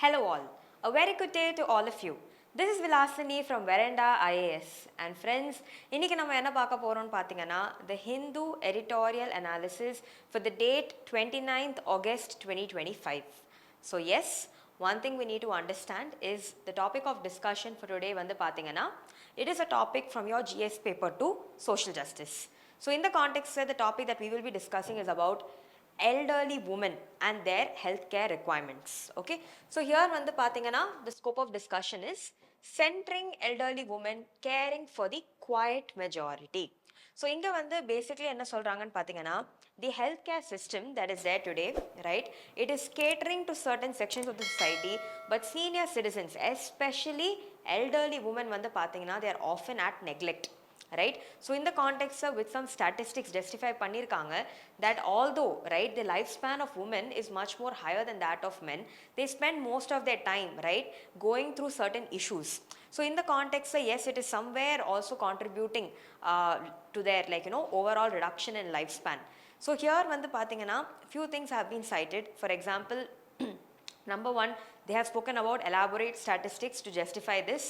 Hello all, a very good day to all of you. This is Vilasini from Veranda IAS and friends, இன்னைக்கு நம்ம என்ன பார்க்க போறோம்னு பாத்தீங்கன்னா the Hindu editorial analysis for the date 29th August 2025. So yes, one thing we need to understand is the topic of discussion for today வந்து பாத்தீங்கன்னா it is a topic from your GS paper 2 social justice. So in the context the topic that we will be discussing is about elderly women and their healthcare requirements. Okay, so here வந்து பாத்தீங்கன்னா the scope of discussion is centering elderly women caring for the quiet majority. So இங்க வந்து basically என்ன சொல்றாங்கன்னு பாத்தீங்கன்னா the healthcare system that is there today, right, it is catering to certain sections of the society, but senior citizens, especially elderly women வந்து பாத்தீங்கன்னா they are often at neglect. Right, so in the context with some statistics justify பண்ணிருக்காங்க that although, right, the lifespan of women is much more higher than that of men, they spend most of their time, right, going through certain issues. So in the context yes, it is somewhere also contributing to their overall reduction in lifespan. So here வந்து பாத்தீங்கன்னா few things have been cited. For example, number one, they have spoken about elaborate statistics to justify this.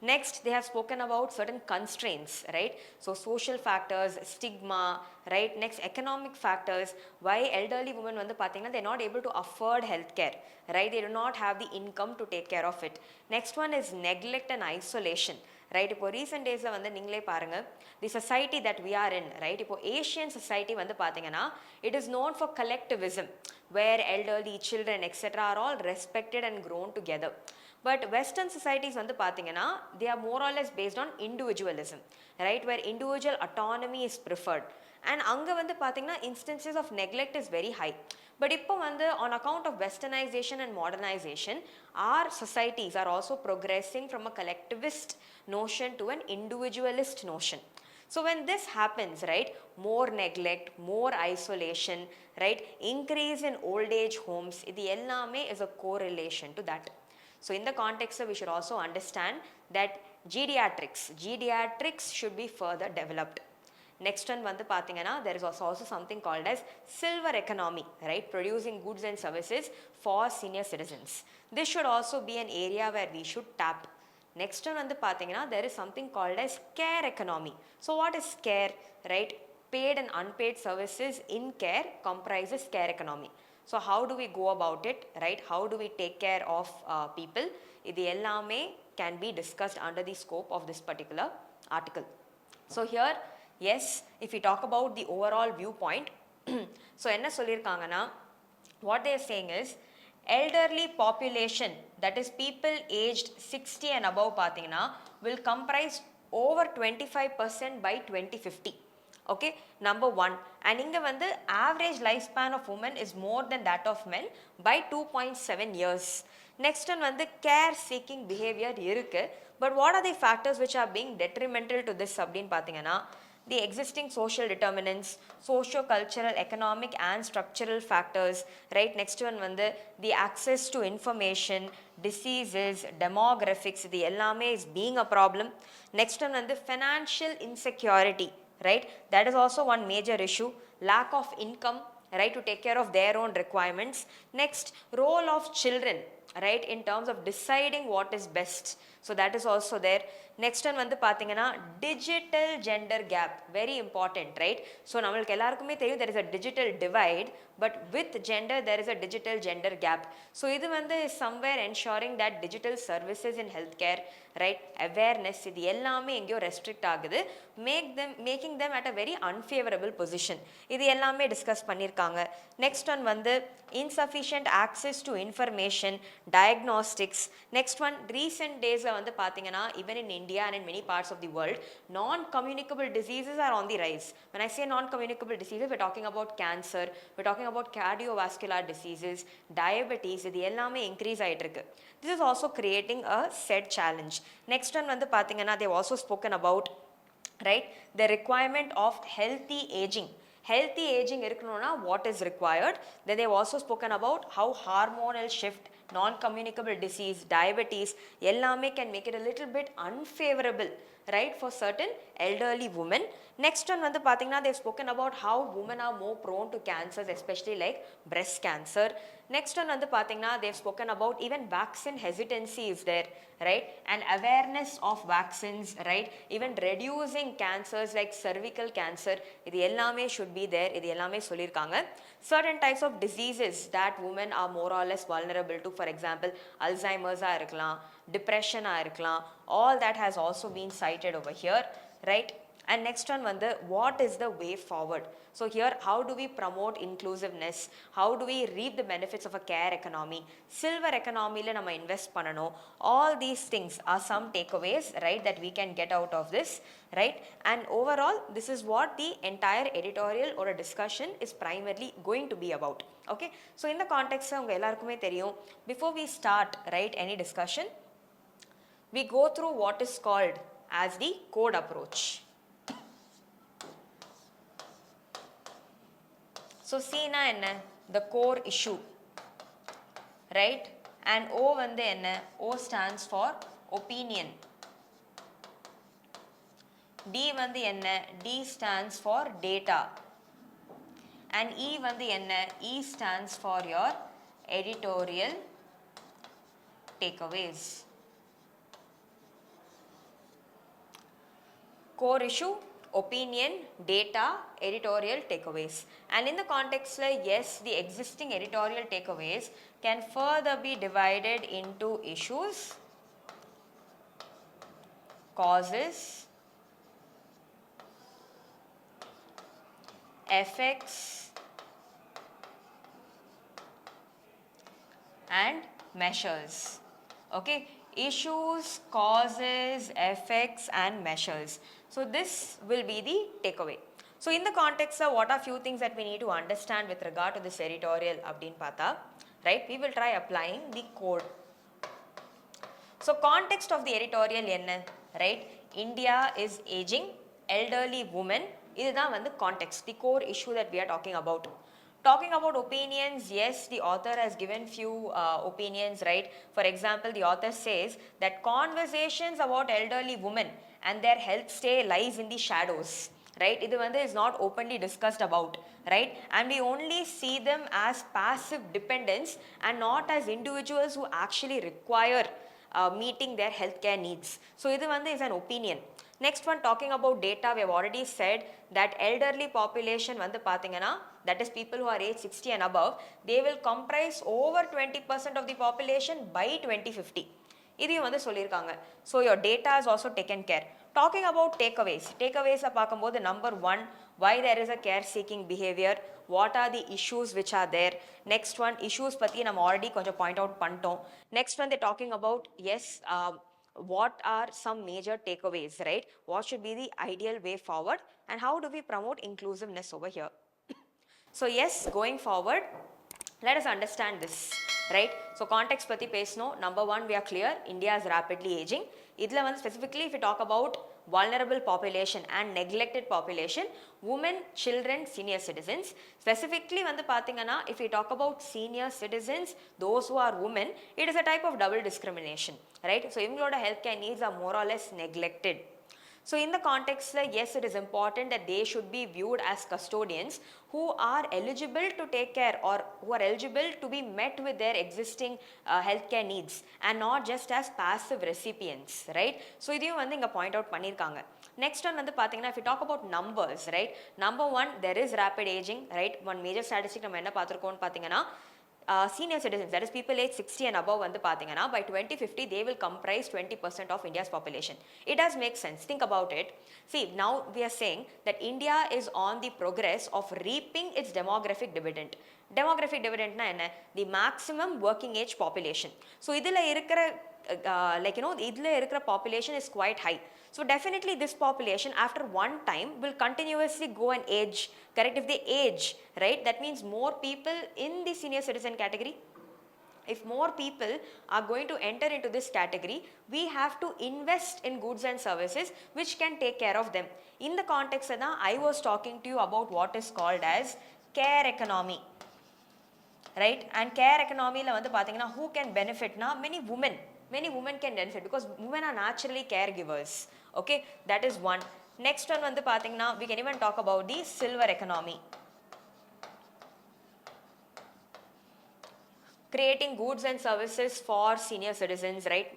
Next, they have spoken about certain constraints, right? So social factors, stigma, right? Next, economic factors, why elderly women வந்து பாத்தீங்கன்னா they're not able to afford healthcare, right? They do not have the income to take care of it. Next one is neglect and isolation. Right, இப்போ recent டேஸில் வந்து நீங்களே பாருங்க the society that we are in, right, இப்போ Asian society வந்து பார்த்தீங்கன்னா it is known for collectivism where elderly children etcetera are all respected and grown together. But western societies வந்து பார்த்தீங்கன்னா they are more or less based on individualism, right, where individual autonomy is preferred. And அங்கே வந்து பார்த்தீங்கன்னா instances of neglect is very high. But இப்போ வந்து on account of westernization and modernization, our societies are also progressing from a collectivist notion to an individualist notion. So when this happens, right, more neglect, more isolation, right, increase in old age homes, இது எல்லாமே is a correlation to that. So in the context we should also understand that geriatrics should be further developed. Next one வந்து பாத்தீங்கன்னா there is also something called as silver economy, right, producing goods and services for senior citizens. This should also be an area where we should tap. Next one வந்து பாத்தீங்கன்னா there is something called as care economy. So what is care, right? Paid and unpaid services in care comprises care economy. So how do we go about it, right? How do we take care of people? இது எல்லாமே can be discussed under the scope of this particular article. So here, yes, if we talk about the overall viewpoint, so என்ன சொல்லிருக்காங்கன்னா what they are saying is elderly population, that is people aged 60 and above பாத்தீங்கன்னா will comprise over 25% by 2050. Okay, number one. And இங்க வந்து average lifespan of women is more than that of men by 2.7 years. Next one வந்து care seeking behavior இருக்கு. But what are the factors which are being detrimental to this அப்படின்னு பாத்தீங்கன்னா the existing social determinants, socio-cultural, economic and structural factors, right? Next one வந்து the access to information, diseases, demographics, இது எல்லாமே is being a problem. Next one வந்து financial insecurity, right? That is also one major issue. Lack of income, right, to take care of their own requirements. Next, role of children, right, in terms of deciding what is best. So that is also there. Next one வந்து பாத்தீங்கன்னா digital gender gap, very important, right? So நம்மளுக்கு எல்லாருக்குமே தெரியும் there is a digital divide, but with gender there is a digital gender gap. So இது வந்து somewhere ensuring that digital services in healthcare, right, awareness, இது எல்லாமே எங்கேயோ restrict ஆகுது, making them at a very unfavorable position. இது எல்லாமே discuss பண்ணிருக்காங்க. Next one வந்து insufficient access to information, diagnostics. Next one, recent days வந்து பாத்தீங்கன்னா even in India and in many parts of the world, non-communicable diseases are on the rise. When I say non-communicable diseases, we're talking about cancer, we're talking about cardiovascular diseases, diabetes, இது எல்லாமே increase ஆயிட்டு இருக்கு. This is also creating a said challenge. Next one வந்து பாத்தீங்கன்னா they've also spoken about, right, the requirement of healthy aging. Healthy aging இருக்கணும்னா what is required. Then they've also spoken about how hormonal shift, non-communicable disease, diabetes எல்லாமே can make it a little bit unfavorable, right, for certain elderly women. Next one வந்து பாத்தீங்கன்னா they've spoken about how women are more prone to cancers, especially like breast cancer. Next one வந்து பாத்தீங்கன்னா they've spoken about even vaccine hesitancy is there, right, and awareness of vaccines, right, even reducing cancers like cervical cancer, இது எல்லாமே should be there, இது எல்லாமே சொல்லிருக்காங்க. Certain types of diseases that women are more or less vulnerable to, for example Alzheimer's இருக்கலாம், depression இருக்கலாம், all that has also been cited over here, right. And next one வந்து what is the way forward. So here how do we promote inclusiveness, how do we reap the benefits of a care economy, silver economy la nama invest பண்ணனும், all these things are some takeaways, right, that we can get out of this, right. And overall this is what the entire editorial or a discussion is primarily going to be about. Okay, so in the context உங்க எல்லாருக்குமே தெரியும், before we start, right, any discussion, we go through what is called as the code approach. So C na enna, the core issue, right, and O வந்து என்ன, O stands for opinion. D வந்து என்ன, D stands for data, and E வந்து என்ன, E stands for your editorial takeaways. Core issue, opinion, data, editorial takeaways. And in the context yes, the existing editorial takeaways can further be divided into issues, causes, effects, and measures. Okay, issues, causes, effects, and measures. So this will be the takeaway. So in the context of what are few things that we need to understand with regard to this editorial abdin pata, right, we will try applying the code. So context of the editorial enna, right, India is aging, elderly women, இதுதான் வந்து context, the core issue that we are talking about. Talking about opinions, yes, the author has given few opinions, right. For example, the author says that conversations about elderly women and their health stay lies in the shadows, right. இது வந்து is not openly discussed about, right, and we only see them as passive dependents and not as individuals who actually require meeting their healthcare needs. So இது வந்து is an opinion. Next one, talking about data, we have already said that elderly population வந்து பாத்தீங்கன்னா, that is people who are age 60 and above, they will comprise over 20% of the population by 2050. இதையும் வந்து சொல்லியிருக்காங்க. So your data is also taken care. Talking about takeaways, takeaways பார்க்கும்போது number 1, why there is a care seeking behavior, what are the issues which are there. Next one, issues பத்தி நம்ம already கொஞ்சம் point out பண்ணிட்டோம். Next one, they talking about, yes, what are some major takeaways, right, what should be the ideal way forward, and how do we promote inclusiveness over here. So yes, going forward, let us understand this, right. So context பத்தி பேசணும். Number 1, we are clear, India is rapidly aging. இதுல வந்து specifically if we talk about vulnerable population and neglected population, women, children, senior citizens. Specifically வந்து பாத்தீங்கன்னா, if we talk about senior citizens, those who are women, it is a type of double discrimination, right. So இவங்களோட healthcare needs are more or less neglected. So in the context, yes, it is important that they should be viewed as custodians who are eligible to take care or who are eligible to be met with their existing healthcare needs and not just as passive recipients, right. So இதையும் வந்து இங்க point out பண்ணிருக்காங்க. Next one வந்து பாத்தீங்கன்னா, if we talk about numbers, right, number 1, there is rapid aging, right. One major statistic நம்ம என்ன பார்த்திருக்கோம்னு பாத்தீங்கன்னா, senior citizens, that is people age 60 and above வந்து பாத்தீங்கன்னா, by 2050 they will comprise 20% of India's population. It does make sense. Think about it. See, now we are saying that India is on the progress of reaping its demographic dividend. Demographic dividend na enna, the maximum working age population. So idhula irukra like idhula irukra population is quite high. So definitely this population after one time will continuously go and age, correct. If they age, right, that means more people in the senior citizen category. If more people are going to enter into this category, we have to invest in goods and services which can take care of them. In the context I was talking to you about what is called as care economy. right? And care economy la vandu pathina who can benefit na many women can benefit because women are naturally caregivers. Okay, that is one. Next one vandu pathina we can even talk about the silver economy, creating goods and services for senior citizens, right?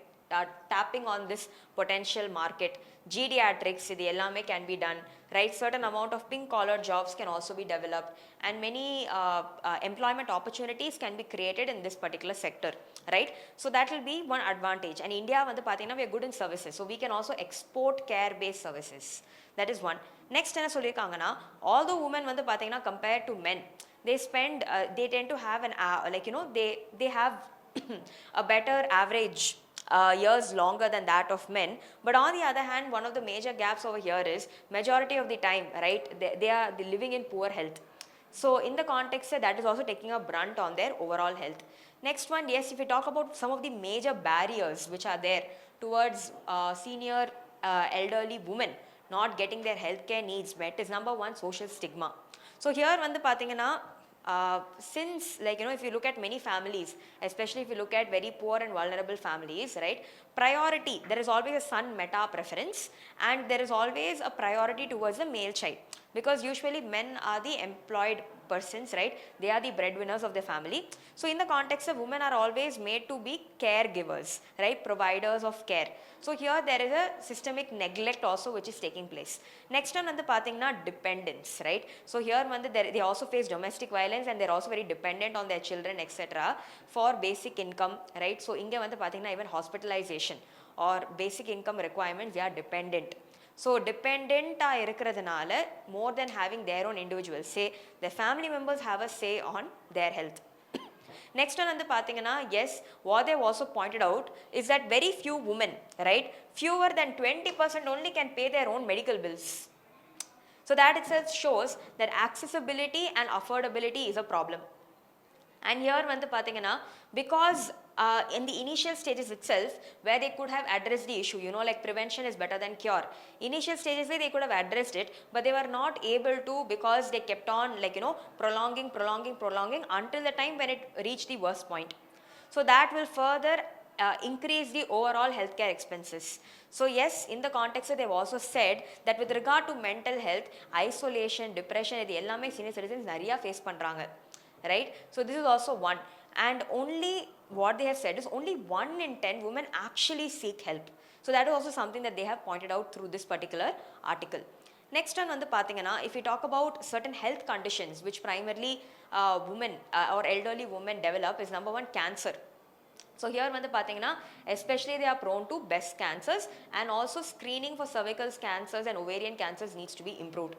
Tapping on this potential market. Geriatrics இது எல்லாமே can be done, right? Certain amount of pink collar jobs can also be developed, and many employment opportunities can be created in this particular sector, right? So that will be one advantage. And India வந்து பாத்தீங்கன்னா we are good in services, so we can also export care based services. That is one. Next என்ன சொல்லிருக்காங்கன்னா although women வந்து பாத்தீங்கன்னா compared to men they tend to have an they have a better average years longer than that of men. But on the other hand, one of the major gaps over here is majority of the time, right, they are living in poor health. So in the context that is also taking a brunt on their overall health. Next one, yes, if we talk about some of the major barriers which are there towards senior elderly women not getting their healthcare needs met is number one, social stigma. So here வந்து பாத்தீங்கன்னா since if you look at many families, especially if you look at very poor and vulnerable families, right, priority, there is always a son meta preference, and there is always a priority towards the male child, because usually men are the employed persons, right? They are the breadwinners of the family. So in the context of women are always made to be caregivers, right, providers of care. So here there is a systemic neglect also which is taking place. Next one வந்து பாத்தீங்கன்னா dependence, right? So here வந்து they also face domestic violence, and they're also very dependent on their children etc. for basic income, right? So இங்க வந்து பாத்தீங்கன்னா even hospitalization or basic income requirements, they are dependent. So dependent இருக்கிறதுனால more than having their own individual say, their family members have a say on their health. Next one வந்து பாத்தீங்கன்னா yes, what they also pointed out is that very few women, right, fewer than 20% only can pay their own medical bills. So that itself shows that accessibility and affordability is a problem. And here வந்து பாத்தீங்கன்னா because in the initial stages itself where they could have addressed the issue, like prevention is better than cure, initial stages they could have addressed it, but they were not able to because they kept on prolonging until the time when it reached the worst point. So that will further increase the overall healthcare expenses. So yes, in the context they've also said that with regard to mental health, isolation, depression, இது எல்லாமே senior citizens நிறைய face பண்றாங்க, right? So this is also one. And only what they have said is only 1 in 10 women actually seek help. So that is also something that they have pointed out through this particular article. Next one வந்து பாத்தீங்கன்னா if we talk about certain health conditions which primarily women or elderly women develop is number one, cancer. So here வந்து பாத்தீங்கன்னா especially they are prone to breast cancers, and also screening for cervical cancers and ovarian cancers needs to be improved.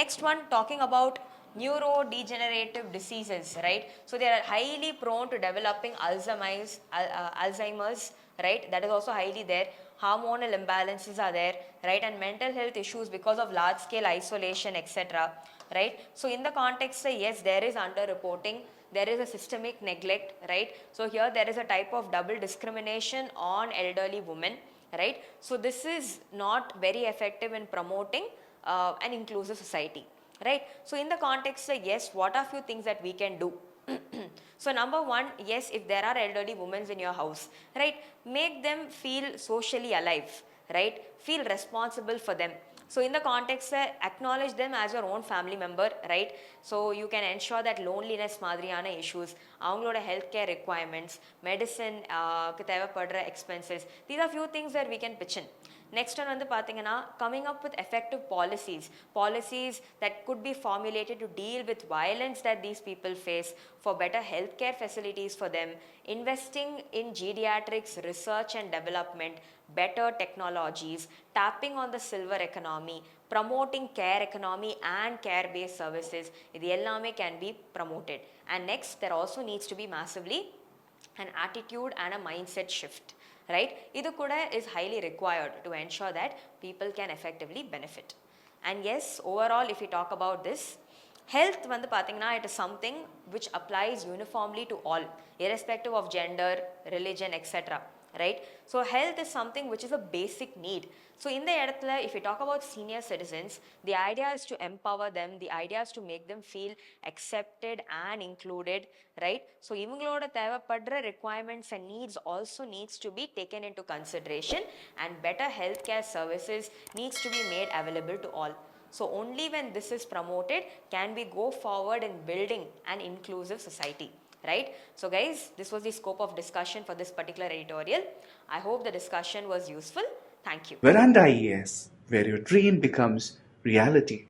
Next one, talking about neurodegenerative diseases, right? So they are highly prone to developing Alzheimer's, right? That is also highly there. Hormonal imbalances are there, right? And mental health issues because of large scale isolation etc, right? So in the context yes, there is underreporting, there is a systemic neglect, right? So here there is a type of double discrimination on elderly women, right? So this is not very effective in promoting an inclusive society, right? So in the context yes, what are few things that we can do? So number one, yes, if there are elderly women in your house, right, make them feel socially alive, right, feel responsible for them. So in the context acknowledge them as your own family member, right? So you can ensure that loneliness மாதிரியான issues, அவங்களோட healthcare requirements, medicine க்கு தேவைப்படுற expenses, these are few things that we can pitch in. Next one வந்து பாத்தீங்கன்னா coming up with effective policies that could be formulated to deal with violence that these people face, for better healthcare facilities for them, investing in geriatrics research and development, better technologies, tapping on the silver economy, promoting care economy and care based services, இது எல்லாமே can be promoted. And next, there also needs to be massively an attitude and a mindset shift, right? Idu kuda is highly required to ensure that people can effectively benefit. And yes, overall if we talk about this, health வந்து பாத்தீங்கன்னா it is something which applies uniformly to all irrespective of gender, religion etc, right? So health is something which is a basic need. So in the இடத்துல, if we talk about senior citizens, the idea is to empower them, the idea is to make them feel accepted and included, right? So இவங்களோட தேவைப்படுற requirements and needs also needs to be taken into consideration, and better healthcare services needs to be made available to all. So only when this is promoted can we go forward in building an inclusive society, right? So guys, this was the scope of discussion for this particular editorial. I hope the discussion was useful. Thank you. Veranda IAS, where your dream becomes reality.